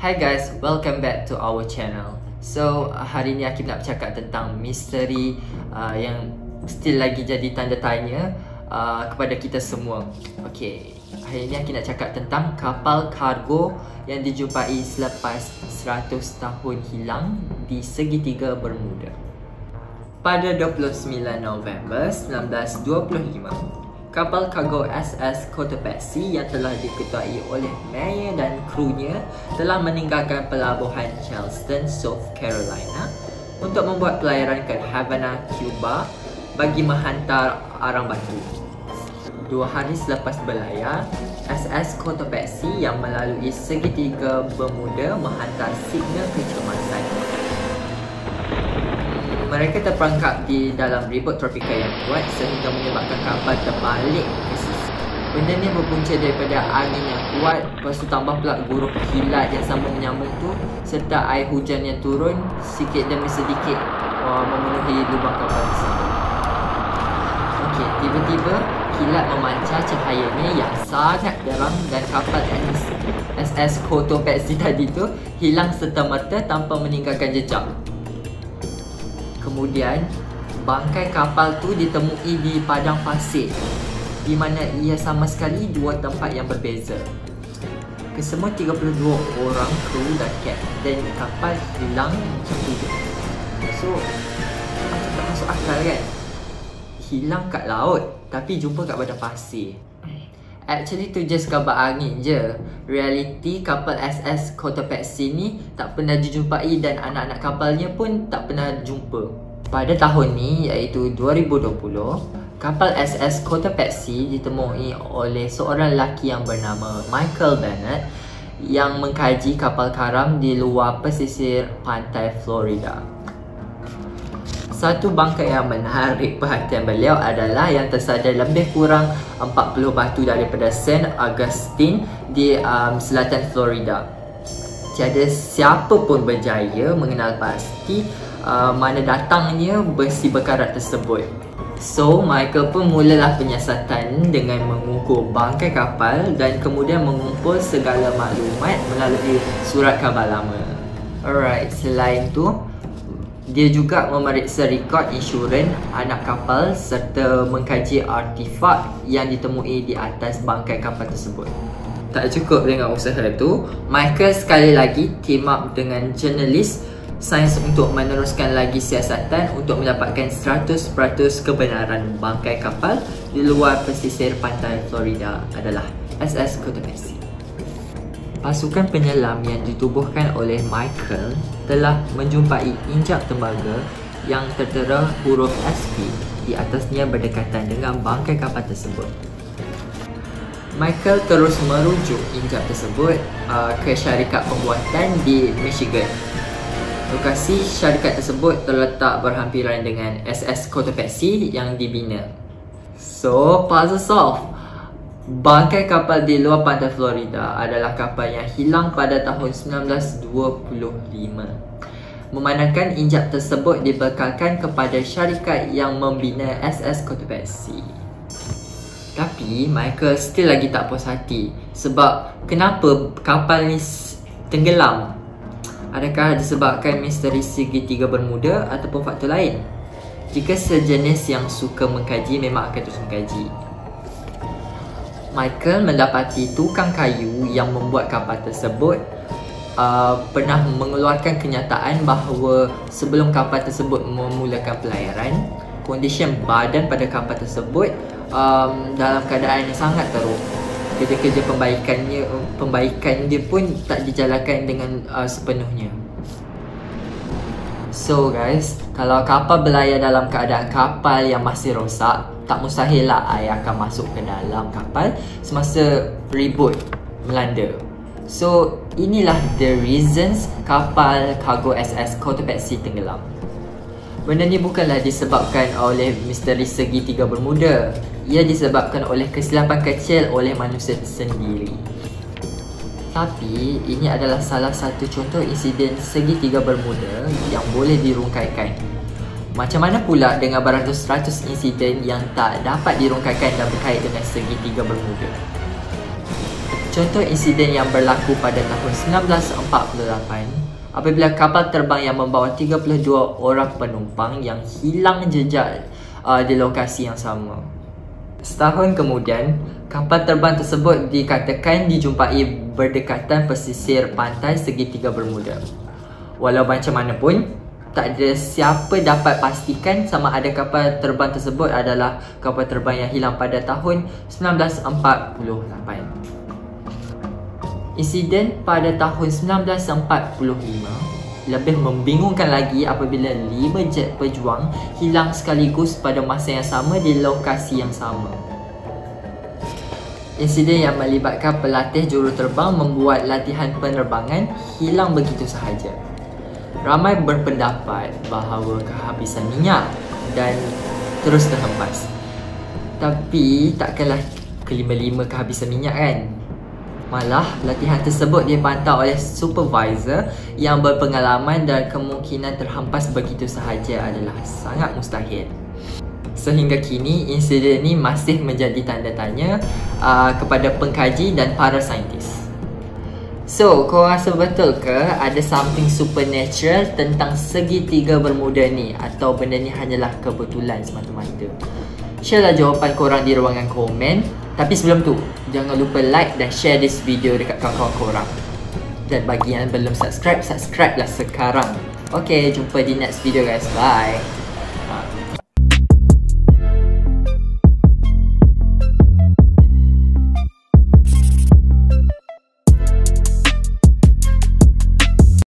Hi guys, welcome back to our channel. So, hari ni Akib nak bercakap tentang misteri yang still lagi jadi tanda tanya kepada kita semua. Okay, hari ni Akib nak cakap tentang kapal kargo yang dijumpai selepas 100 tahun hilang di segitiga Bermuda. Pada 29 November 1925, kapal kargo SS Cotopaxi yang telah diketuai oleh Mayer dan krunya telah meninggalkan pelabuhan Charleston, South Carolina untuk membuat pelayaran ke Havana, Cuba bagi menghantar arang batu. 2 hari selepas berlayar, SS Cotopaxi yang melalui segitiga Bermuda menghantar signal kecemasan. Mereka terperangkap di dalam ribut tropika yang kuat sehingga menyebabkan kapal terbalik ke sisi. Benda ni berpunca daripada angin yang kuat, lepas tu tambah pula guruh kilat yang sambung menyambung tu, serta air hujan yang turun sikit demi sedikit memenuhi lubang kapal tersebut. Okey, tiba-tiba kilat memancar cahayanya yang sangat terang dan kapal SS Cotopaxi tadi tu hilang serta-merta tanpa meninggalkan jejak. Kemudian, bangkai kapal tu ditemui di padang pasir, di mana ia sama sekali dua tempat yang berbeza. Kesemua 32 orang kru dan kapten kapal hilang macam tu. So, macam tak masuk akal kan? Hilang kat laut, tapi jumpa kat padang pasir. Actually tu just kabar angin je. Reality kapal SS Cotopaxi ni tak pernah dijumpai dan anak-anak kapalnya pun tak pernah jumpa. Pada tahun ni iaitu 2020, kapal SS Cotopaxi ditemui oleh seorang lelaki yang bernama Michael Bennett yang mengkaji kapal karam di luar pesisir pantai Florida. Satu bangkai yang menarik perhatian beliau adalah yang tersadar lebih kurang 40 batu daripada St. Augustine di selatan Florida. Tiada siapa pun berjaya mengenal pasti mana datangnya besi berkarat tersebut. So, Michael pun mulalah penyiasatan dengan mengukur bangkai kapal dan kemudian mengumpul segala maklumat melalui surat khabar lama. Alright, selain tu, dia juga memeriksa rekod insurans anak kapal serta mengkaji artifak yang ditemui di atas bangkai kapal tersebut. Tak cukup dengan usaha itu, Michael sekali lagi team up dengan jurnalis sains untuk meneruskan lagi siasatan untuk mendapatkan 100% kebenaran bangkai kapal di luar pesisir pantai Florida adalah SS Cotopaxi. Pasukan penyelam yang ditubuhkan oleh Michael telah menjumpai injap tembaga yang tertera huruf SP di atasnya berdekatan dengan bangkai kapal tersebut. Michael terus merujuk injap tersebut ke syarikat pembuatan di Michigan. Lokasi syarikat tersebut terletak berhampiran dengan SS Cotopaxi yang dibina. So, puzzle solved. Bangkai kapal di luar pantai Florida adalah kapal yang hilang pada tahun 1925. Memandangkan injap tersebut dibekalkan kepada syarikat yang membina SS Cotopaxi. Tapi Michael still lagi tak puas hati. Sebab kenapa kapal ni tenggelam? Adakah disebabkan misteri segitiga Bermuda ataupun faktor lain? Jika sejenis yang suka mengkaji memang akan terus mengkaji. Michael mendapati tukang kayu yang membuat kapal tersebut pernah mengeluarkan kenyataan bahawa sebelum kapal tersebut memulakan pelayaran, kondisi badan pada kapal tersebut dalam keadaan yang sangat teruk. Kerja-kerja pembaikan dia pun tak dijalankan dengan sepenuhnya. So guys, kalau kapal berlayar dalam keadaan kapal yang masih rosak, tak mustahil lah air akan masuk ke dalam kapal semasa ribut melanda. So, inilah the reasons kapal kargo SS Cotopaxi tenggelam. Benda ni bukanlah disebabkan oleh misteri segitiga Bermuda. Ia disebabkan oleh kesilapan kecil oleh manusia sendiri. Tapi, ini adalah salah satu contoh insiden segitiga Bermuda yang boleh dirungkaikan. Macam mana pula dengan beratus-ratus insiden yang tak dapat dirungkaikan dan berkait dengan segitiga Bermuda? Contoh insiden yang berlaku pada tahun 1948 apabila kapal terbang yang membawa 32 orang penumpang yang hilang jejak di lokasi yang sama. Setahun kemudian, kapal terbang tersebut dikatakan dijumpai berdekatan pesisir pantai segitiga Bermuda. Walau macam mana pun, tak ada siapa dapat pastikan sama ada kapal terbang tersebut adalah kapal terbang yang hilang pada tahun 1948. Insiden pada tahun 1945 lebih membingungkan lagi apabila 5 jet pejuang hilang sekaligus pada masa yang sama di lokasi yang sama. Insiden yang melibatkan pelatih juruterbang membuat latihan penerbangan hilang begitu sahaja. Ramai berpendapat bahawa kehabisan minyak dan terus terhempas. Tapi takkanlah kelima-lima kehabisan minyak kan? Malah, latihan tersebut dipantau oleh supervisor yang berpengalaman dan kemungkinan terhempas begitu sahaja adalah sangat mustahil. Sehingga kini, insiden ini masih menjadi tanda tanya kepada pengkaji dan para saintis. So, kau rasa betul ke ada something supernatural tentang segitiga Bermuda ni? Atau benda ni hanyalah kebetulan semata-mata? Share lah jawapan korang di ruangan komen. Tapi sebelum tu, jangan lupa like dan share this video dekat kawan-kawan korang. Dan bagi yang belum subscribe, subscribe lah sekarang. Okay, jumpa di next video guys. Bye.